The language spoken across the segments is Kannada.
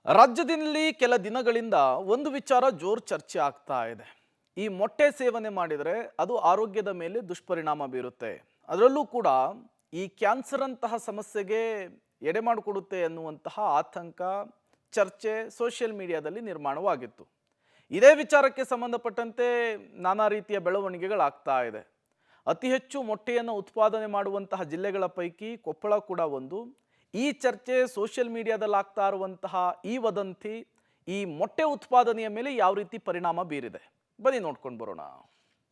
ರಾಜ್ಯದಲ್ಲಿ ಕೆಲ ದಿನಗಳಿಂದ ಒಂದು ವಿಚಾರ ಜೋರ್ ಚರ್ಚೆ ಆಗ್ತಾ ಇದೆ. ಈ ಮೊಟ್ಟೆ ಸೇವನೆ ಮಾಡಿದರೆ ಅದು ಆರೋಗ್ಯದ ಮೇಲೆ ದುಷ್ಪರಿಣಾಮ ಬೀರುತ್ತೆ. ಅದರಲ್ಲೂ ಕೂಡ ಈ ಕ್ಯಾನ್ಸರ್ ಅಂತಹ ಸಮಸ್ಯೆಗೆ ಎಡೆ ಮಾಡಿಕೊಡುತ್ತೆ ಅನ್ನುವಂತಹ ಆತಂಕ, ಚರ್ಚೆ ಸೋಷಿಯಲ್ ಮೀಡಿಯಾದಲ್ಲಿ ನಿರ್ಮಾಣವಾಗಿತ್ತು. ಇದೇ ವಿಚಾರಕ್ಕೆ ಸಂಬಂಧಪಟ್ಟಂತೆ ನಾನಾ ರೀತಿಯ ಬೆಳವಣಿಗೆಗಳಾಗ್ತಾ ಇದೆ. ಅತಿ ಹೆಚ್ಚು ಮೊಟ್ಟೆಯನ್ನು ಉತ್ಪಾದನೆ ಮಾಡುವಂತಹ ಜಿಲ್ಲೆಗಳ ಪೈಕಿ ಕೊಪ್ಪಳ ಕೂಡ ಒಂದು. ಈ ಚರ್ಚೆ ಸೋಷಿಯಲ್ ಮೀಡಿಯಾದಲ್ಲಿ ಆಗ್ತಾ ಇರುವಂತಹ ಈ ವದಂತಿ ಈ ಮೊಟ್ಟೆ ಉತ್ಪಾದನೆಯ ಮೇಲೆ ಯಾವ ರೀತಿ ಪರಿಣಾಮ ಬೀರಿದೆ ಬನ್ನಿ ನೋಡ್ಕೊಂಡು ಬರೋಣ.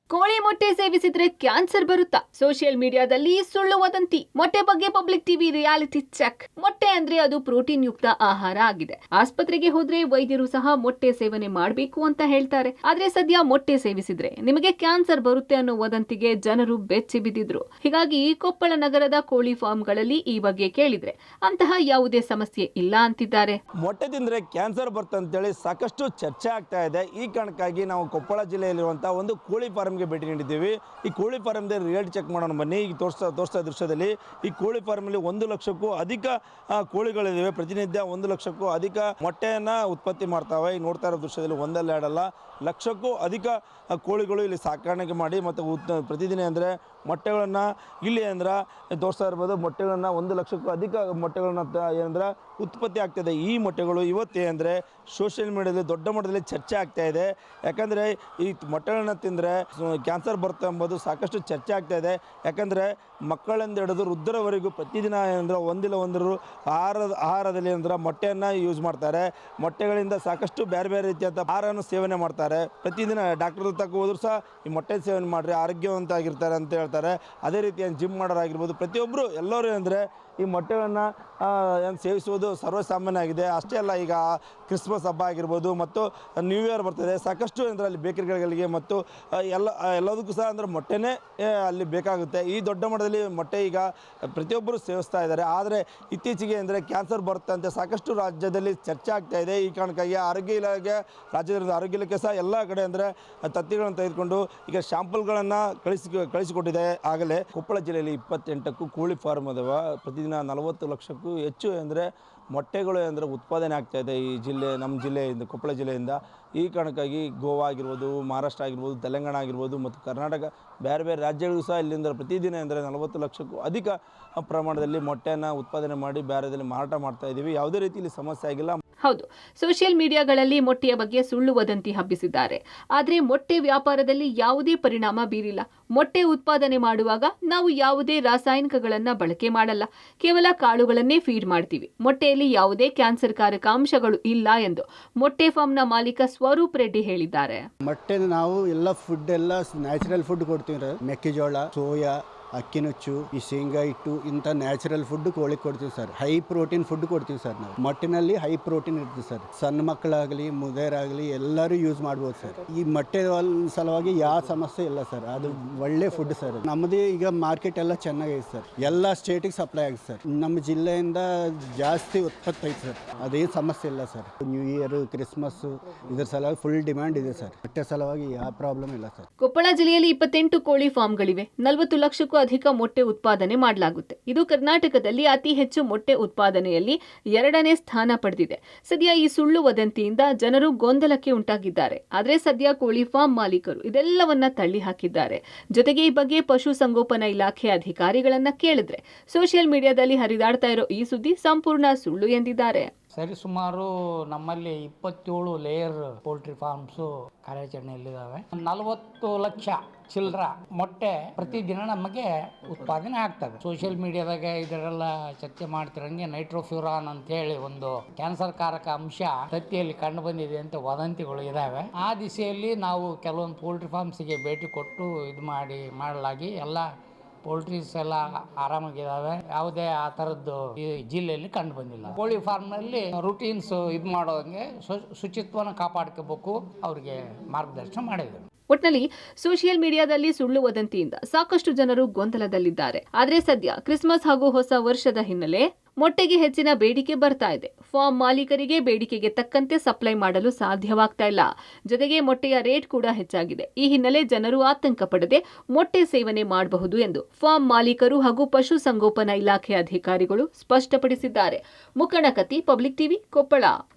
ಕೋಳಿ ಮೊಟ್ಟೆ ಸೇವಿಸಿದ್ರೆ ಕ್ಯಾನ್ಸರ್ ಬರುತ್ತಾ? ಸೋಷಿಯಲ್ ಮೀಡಿಯಾದಲ್ಲಿ ಸುಳ್ಳು ವದಂತಿ. ಮೊಟ್ಟೆ ಬಗ್ಗೆ ಪಬ್ಲಿಕ್ ಟಿವಿ ರಿಯಾಲಿಟಿ ಚೆಕ್. ಮೊಟ್ಟೆ ಅಂದ್ರೆ ಅದು ಪ್ರೋಟೀನ್ ಯುಕ್ತ ಆಹಾರ ಆಗಿದೆ. ಆಸ್ಪತ್ರೆಗೆ ಹೋದ್ರೆ ವೈದ್ಯರು ಸಹ ಮೊಟ್ಟೆ ಸೇವನೆ ಮಾಡಬೇಕು ಅಂತ ಹೇಳ್ತಾರೆ. ಆದ್ರೆ ಸದ್ಯ ಮೊಟ್ಟೆ ಸೇವಿಸಿದ್ರೆ ನಿಮಗೆ ಕ್ಯಾನ್ಸರ್ ಬರುತ್ತೆ ಅನ್ನೋ ವದಂತಿಗೆ ಜನರು ಬೆಚ್ಚಿ ಬಿದ್ದಿದ್ರು. ಹೀಗಾಗಿ ಕೊಪ್ಪಳ ನಗರದ ಕೋಳಿ ಫಾರ್ಮ್ಗಳಲ್ಲಿ ಈ ಬಗ್ಗೆ ಕೇಳಿದ್ರೆ ಅಂತಹ ಯಾವುದೇ ಸಮಸ್ಯೆ ಇಲ್ಲ ಅಂತಿದ್ದಾರೆ. ಮೊಟ್ಟೆ ತಿಂದರೆ ಕ್ಯಾನ್ಸರ್ ಬರುತ್ತೆ ಅಂತೇಳಿ ಸಾಕಷ್ಟು ಚರ್ಚೆ ಆಗ್ತಾ ಇದೆ. ಈ ಕಾರಣಕ್ಕಾಗಿ ನಾವು ಕೊಪ್ಪಳ ಜಿಲ್ಲೆಯಲ್ಲಿರುವಂತಹ ಒಂದು ಕೋಳಿ ಫಾರ್ಮ್ಗೆ ಭೇಟಿ ನೀಡಿದ್ದೀವಿ. ಈ ಕೋಳಿ ಫಾರ್ಮ್ದ ರಿಯಾಲಿಟಿ ಚೆಕ್ ಮಾಡೋಣ ಬನ್ನಿ. ಈಗ ತೋರಿಸ್ತಾ ದೃಶ್ಯದಲ್ಲಿ ಈ ಕೋಳಿ ಫಾರ್ಮಲ್ಲಿ 1 ಲಕ್ಷಕ್ಕೂ ಅಧಿಕ ಕೋಳಿಗಳಿವೆ. ಪ್ರತಿನಿತ್ಯ 1 ಲಕ್ಷಕ್ಕೂ ಅಧಿಕ ಮೊಟ್ಟೆಯನ್ನು ಉತ್ಪತ್ತಿ ಮಾಡ್ತಾವೆ. ಈಗ ನೋಡ್ತಾ ಇರೋ ದೃಶ್ಯದಲ್ಲಿ ಒಂದಲ್ಲ ಎರಡಲ್ಲ ಲಕ್ಷಕ್ಕೂ ಅಧಿಕ ಕೋಳಿಗಳು ಇಲ್ಲಿ ಸಾಕಾಣಿಕೆ ಮಾಡಿ ಮತ್ತು ಪ್ರತಿದಿನ ಅಂದರೆ ಮೊಟ್ಟೆಗಳನ್ನು ಇಲ್ಲಿ ಅಂದ್ರೆ ತೋರಿಸ್ತಾ ಇರ್ಬೋದು. ಮೊಟ್ಟೆಗಳನ್ನು 1 ಲಕ್ಷಕ್ಕೂ ಅಧಿಕ ಮೊಟ್ಟೆಗಳನ್ನ ಏನಂದ್ರೆ ಉತ್ಪತ್ತಿ ಆಗ್ತಾಯಿದೆ. ಈ ಮೊಟ್ಟೆಗಳು ಇವತ್ತೇ ಅಂದರೆ ಸೋಷಿಯಲ್ ಮೀಡಿಯಾದಲ್ಲಿ ದೊಡ್ಡ ಮಟ್ಟದಲ್ಲಿ ಚರ್ಚೆ ಆಗ್ತಾ ಇದೆ. ಯಾಕಂದರೆ ಈ ಮೊಟ್ಟೆಗಳನ್ನ ತಿಂದರೆ ಕ್ಯಾನ್ಸರ್ ಬರುತ್ತೆ ಎಂಬುದು ಸಾಕಷ್ಟು ಚರ್ಚೆ ಆಗ್ತಾ ಇದೆ. ಯಾಕಂದರೆ ಮಕ್ಕಳಿಂದ ಹಿಡಿದು ವೃದ್ಧರವರೆಗೂ ಪ್ರತಿದಿನ ಏನಂದ್ರೆ ಒಂದಿಲ್ಲ ಒಂದರು ಆಹಾರದಲ್ಲಿ ಅಂದ್ರೆ ಮೊಟ್ಟೆಯನ್ನು ಯೂಸ್ ಮಾಡ್ತಾರೆ. ಮೊಟ್ಟೆಗಳಿಂದ ಸಾಕಷ್ಟು ಬೇರೆ ಬೇರೆ ರೀತಿಯಾದ ಆಹಾರವನ್ನು ಸೇವನೆ ಮಾಡ್ತಾರೆ. ಪ್ರತಿದಿನ ಡಾಕ್ಟರ್ ತಕ್ಕ ಹೋದ್ರು ಸಹ ಈ ಮೊಟ್ಟೆ ಸೇವನೆ ಮಾಡಿರಿ ಆರೋಗ್ಯವಂತ ಆಗಿರ್ತಾರೆ ಅಂತ ಹೇಳ್ತಾರೆ. ಅದೇ ರೀತಿ ಜಿಮ್ ಮಾಡೋರಾಗಿರ್ಬೋದು, ಪ್ರತಿಯೊಬ್ಬರು ಎಲ್ಲರೂ ಅಂದರೆ ಈ ಮೊಟ್ಟೆಗಳನ್ನು ಸೇವಿಸುವುದು ಸರ್ವಸಾಮಾನ್ಯ ಆಗಿದೆ. ಅಷ್ಟೇ ಅಲ್ಲ, ಈಗ ಕ್ರಿಸ್ಮಸ್ ಹಬ್ಬ ಆಗಿರ್ಬೋದು ಮತ್ತು ನ್ಯೂ ಇಯರ್ ಬರ್ತದೆ. ಸಾಕಷ್ಟು ಅಂದರೆ ಅಲ್ಲಿ ಬೇಕರಿಗಳಿಗೆ ಮತ್ತು ಎಲ್ಲದಕ್ಕೂ ಸಹ ಅಂದರೆ ಮೊಟ್ಟೆನೇ ಅಲ್ಲಿ ಬೇಕಾಗುತ್ತೆ. ಈ ದೊಡ್ಡ ಮಟ್ಟದಲ್ಲಿ ಮೊಟ್ಟೆ ಈಗ ಪ್ರತಿಯೊಬ್ಬರು ಸೇವಿಸ್ತಾ ಇದ್ದಾರೆ. ಆದರೆ ಇತ್ತೀಚೆಗೆ ಅಂದರೆ ಕ್ಯಾನ್ಸರ್ ಬರುತ್ತೆ ಅಂತ ಸಾಕಷ್ಟು ರಾಜ್ಯದಲ್ಲಿ ಚರ್ಚೆ ಆಗ್ತಾ ಇದೆ. ಈ ಕಾರಣಕ್ಕಾಗಿ ಆರೋಗ್ಯ ಇಲಾಖೆ ರಾಜ್ಯದ ಆರೋಗ್ಯ ಇಲಾಖೆ ಸಹ ಎಲ್ಲ ಕಡೆ ಅಂದರೆ ತತ್ತಿಗಳನ್ನು ತೆಗೆದುಕೊಂಡು ಈಗ ಶಾಂಪಲ್ಗಳನ್ನು ಕಳಿಸಿಕೊಟ್ಟಿದೆ. ಆಗಲೇ ಕೊಪ್ಪಳ ಜಿಲ್ಲೆಯಲ್ಲಿ 28ಕ್ಕೂ ಕೋಳಿ ಫಾರ್ಮ್ ಅದಾವ. ಪ್ರತಿದಿನ 40 ಲಕ್ಷಕ್ಕೂ ಹೆಚ್ಚು ಅಂದರೆ ಮೊಟ್ಟೆಗಳು ಅಂದರೆ ಉತ್ಪಾದನೆ ಆಗ್ತಾಯಿದೆ ಈ ಜಿಲ್ಲೆ, ನಮ್ಮ ಜಿಲ್ಲೆಯಿಂದ, ಕೊಪ್ಪಳ ಜಿಲ್ಲೆಯಿಂದ. ಈ ಕಾರಣಕ್ಕಾಗಿ ಗೋವಾ ಆಗಿರ್ಬೋದು, ಮಹಾರಾಷ್ಟ್ರ ಆಗಿರ್ಬೋದು, ತೆಲಂಗಾಣ ಆಗಿರ್ಬೋದು ಮತ್ತು ಕರ್ನಾಟಕ ಬೇರೆ ಬೇರೆ ರಾಜ್ಯಗಳಿಗೂ ಸಹ ಇಲ್ಲಿಂದ ಪ್ರತಿದಿನ ಅಂದರೆ 40 ಲಕ್ಷಕ್ಕೂ ಅಧಿಕ ಪ್ರಮಾಣದಲ್ಲಿ ಮೊಟ್ಟೆಯನ್ನು ಉತ್ಪಾದನೆ ಮಾಡಿ ಬೇರೆದಲ್ಲಿ ಮಾರಾಟ ಮಾಡ್ತಾ ಇದ್ದೀವಿ. ಯಾವುದೇ ರೀತಿಯಲ್ಲಿ ಸಮಸ್ಯೆ ಆಗಿಲ್ಲ. ಹೌದು, ಸೋಷಿಯಲ್ ಮೀಡಿಯಾಗಳಲ್ಲಿ ಮೊಟ್ಟೆಯ ಬಗ್ಗೆ ಸುಳ್ಳು ವದಂತಿ ಹಬ್ಬಿಸಿದ್ದಾರೆ. ಆದರೆ ಮೊಟ್ಟೆ ವ್ಯಾಪಾರದಲ್ಲಿ ಯಾವುದೇ ಪರಿಣಾಮ ಬೀರಿಲ್ಲ. ಮೊಟ್ಟೆ ಉತ್ಪಾದನೆ ಮಾಡುವಾಗ ನಾವು ಯಾವುದೇ ರಾಸಾಯನಿಕಗಳನ್ನ ಬಳಕೆ ಮಾಡಲ್ಲ. ಕೇವಲ ಕಾಳುಗಳನ್ನೇ ಫೀಡ್ ಮಾಡ್ತೀವಿ. ಮೊಟ್ಟೆಯಲ್ಲಿ ಯಾವುದೇ ಕ್ಯಾನ್ಸರ್ ಕಾರಕ ಅಂಶಗಳು ಇಲ್ಲ ಎಂದು ಮೊಟ್ಟೆ ಫಾರ್ಮ್ನ ಮಾಲೀಕ ಸ್ವರೂಪ್ ರೆಡ್ಡಿ ಹೇಳಿದ್ದಾರೆ. ಮೊಟ್ಟೆ ನಾವು ಎಲ್ಲ ಫುಡ್ ಎಲ್ಲ ನ್ಯಾಚುರಲ್ ಫುಡ್ ಕೊಡ್ತೀವಿ. ಮೆಕ್ಕೆಜೋಳ, ಸೋಯಾ, ಅಕ್ಕಿ ನುಚ್ಚು, ಈ ಶೇಂಗಾ ಹಿಟ್ಟು, ಇಂಥ ನ್ಯಾಚುರಲ್ ಫುಡ್ ಕೋಳಿ ಕೊಡ್ತೀವಿ ಸರ್. ಹೈ ಪ್ರೋಟೀನ್ ಫುಡ್ ಕೊಡ್ತೀವಿ ಸರ್. ನಾವು ಮೊಟ್ಟೆನಲ್ಲಿ ಹೈ ಪ್ರೋಟೀನ್ ಇರ್ತದೆ ಸರ್. ಸಣ್ಣ ಮಕ್ಕಳಾಗಲಿ ಮುದುಕರಾಗಲಿ ಎಲ್ಲರೂ ಯೂಸ್ ಮಾಡ್ಬೋದು ಸರ್. ಈ ಮೊಟ್ಟೆ ಸಲುವಾಗಿ ಯಾವ ಸಮಸ್ಯೆ ಇಲ್ಲ ಸರ್. ಅದು ಒಳ್ಳೆ ಫುಡ್ ಸರ್. ನಮ್ಮದೇ ಈಗ ಮಾರ್ಕೆಟ್ ಎಲ್ಲ ಚೆನ್ನಾಗಿದೆ ಸರ್. ಎಲ್ಲ ಸ್ಟೇಟಿಗೆ ಸಪ್ಲೈ ಆಗಿದೆ ಸರ್. ನಮ್ಮ ಜಿಲ್ಲೆಯಿಂದ ಜಾಸ್ತಿ ಉತ್ಪತ್ತಿ ಐತೆ ಸರ್. ಅದೇನು ಸಮಸ್ಯೆ ಇಲ್ಲ ಸರ್. ನ್ಯೂ ಇಯರ್, ಕ್ರಿಸ್ಮಸ್ ಇದ್ರ ಸಲುವಾಗಿ ಫುಲ್ ಡಿಮ್ಯಾಂಡ್ ಇದೆ ಸರ್. ಮೊಟ್ಟೆ ಸಲುವಾಗಿ ಯಾವ ಪ್ರಾಬ್ಲಮ್ ಇಲ್ಲ ಸರ್. ಕೊಪ್ಪಳ ಜಿಲ್ಲೆಯಲ್ಲಿ 28 ಕೋಳಿ ಫಾರ್ಮ್ಗಳಿವೆ. 40 ಲಕ್ಷಕ್ಕೂ ಅಧಿಕ ಮೊಟ್ಟೆ ಉತ್ಪಾದನೆ ಮಾಡಲಾಗುತ್ತೆ. ಇದು ಕರ್ನಾಟಕದಲ್ಲಿ ಅತಿ ಹೆಚ್ಚು ಮೊಟ್ಟೆ ಉತ್ಪಾದನೆಯಲ್ಲಿ 2ನೇ ಸ್ಥಾನ ಪಡೆದಿದೆ. ಸದ್ಯ ಈ ಸುಳ್ಳು ವದಂತಿಯಿಂದ ಜನರು ಗೊಂದಲಕ್ಕೆ ಉಂಟಾಗಿದ್ದಾರೆ. ಆದರೆ ಸದ್ಯ ಕೋಳಿ ಫಾರ್ಮ್ ಮಾಲೀಕರು ಇದೆಲ್ಲವನ್ನ ತಳ್ಳಿ ಹಾಕಿದ್ದಾರೆ. ಜೊತೆಗೆ ಈ ಬಗ್ಗೆ ಪಶು ಸಂಗೋಪನಾ ಇಲಾಖೆ ಅಧಿಕಾರಿಗಳನ್ನ ಕೇಳಿದ್ರೆ ಸೋಷಿಯಲ್ ಮೀಡಿಯಾದಲ್ಲಿ ಹರಿದಾಡ್ತಾ ಇರೋ ಈ ಸುದ್ದಿ ಸಂಪೂರ್ಣ ಸುಳ್ಳು ಎಂದಿದ್ದಾರೆ. ಸರಿಸುಮಾರು ನಮ್ಮಲ್ಲಿ 27 ಲೇಯರ್ ಪೋಲ್ಟ್ರಿ ಫಾರ್ಮ್ಸು ಕಾರ್ಯಾಚರಣೆಯಲ್ಲಿದ್ದಾವೆ. 40 ಲಕ್ಷ ಚಿಲ್ಲರ ಮೊಟ್ಟೆ ಪ್ರತಿದಿನ ನಮಗೆ ಉತ್ಪಾದನೆ ಆಗ್ತದೆ. ಸೋಷಿಯಲ್ ಮೀಡಿಯಾದಾಗ ಇದರೆಲ್ಲ ಚರ್ಚೆ ಮಾಡ್ತಿರಂಗೆ ನೈಟ್ರೋಫ್ಯೂರಾನ್ ಅಂತ ಹೇಳಿ ಒಂದು ಕ್ಯಾನ್ಸರ್ ಕಾರಕ ಅಂಶ ತತ್ತಿಯಲ್ಲಿ ಕಂಡು ಬಂದಿದೆ ಅಂತ ವದಂತಿಗಳು ಇದಾವೆ. ಆ ದಿಸೆಯಲ್ಲಿ ನಾವು ಕೆಲವೊಂದು ಪೋಲ್ಟ್ರಿ ಫಾರ್ಮ್ಸಿಗೆ ಭೇಟಿ ಕೊಟ್ಟು ಮಾಡಲಾಗಿ ಎಲ್ಲ ಪೋಲ್ಟ್ರೀಸ್ ಎಲ್ಲ ಆರಾಮಾಗಿದ್ದಾವೆ. ಯಾವುದೇ ಆ ಥರದ್ದು ಈ ಜಿಲ್ಲೆಯಲ್ಲಿ ಕಂಡು ಬಂದಿಲ್ಲ. ಕೋಳಿ ಫಾರ್ಮ್ನಲ್ಲಿ ರೂಟೀನ್ಸ್ ಮಾಡೋದಂಗೆ ಶುಚಿತ್ವನ ಕಾಪಾಡ್ಕೋಬೇಕು, ಅವ್ರಿಗೆ ಮಾರ್ಗದರ್ಶನ ಮಾಡಿದ್ರು. ಒಟ್ನಲ್ಲಿ ಸೋಷಿಯಲ್ ಮೀಡಿಯಾದಲ್ಲಿ ಸುಳ್ಳು ವದಂತಿಯಿಂದ ಸಾಕಷ್ಟು ಜನರು ಗೊಂದಲದಲ್ಲಿದ್ದಾರೆ. ಆದರೆ ಸದ್ಯ ಕ್ರಿಸ್ಮಸ್ ಹಾಗೂ ಹೊಸ ವರ್ಷದ ಹಿನ್ನೆಲೆ ಮೊಟ್ಟೆಗೆ ಹೆಚ್ಚಿನ ಬೇಡಿಕೆ ಬರ್ತಾ ಇದೆ. ಫಾರ್ಮ್ ಮಾಲೀಕರಿಗೆ ಬೇಡಿಕೆಗೆ ತಕ್ಕಂತೆ ಸಪ್ಲೈ ಮಾಡಲು ಸಾಧ್ಯವಾಗ್ತಾ ಇಲ್ಲ. ಜೊತೆಗೆ ಮೊಟ್ಟೆಯ ರೇಟ್ ಕೂಡ ಹೆಚ್ಚಾಗಿದೆ. ಈ ಹಿನ್ನೆಲೆ ಜನರು ಆತಂಕ ಪಡದೆ ಮೊಟ್ಟೆ ಸೇವನೆ ಮಾಡಬಹುದು ಎಂದು ಫಾರ್ಮ್ ಮಾಲೀಕರು ಹಾಗೂ ಪಶು ಸಂಗೋಪನಾ ಇಲಾಖೆ ಅಧಿಕಾರಿಗಳು ಸ್ಪಷ್ಟಪಡಿಸಿದ್ದಾರೆ. ಮುಖಂಡ ಕತ್ತಿ, ಪಬ್ಲಿಕ್ ಟಿವಿ, ಕೊಪ್ಪಳ.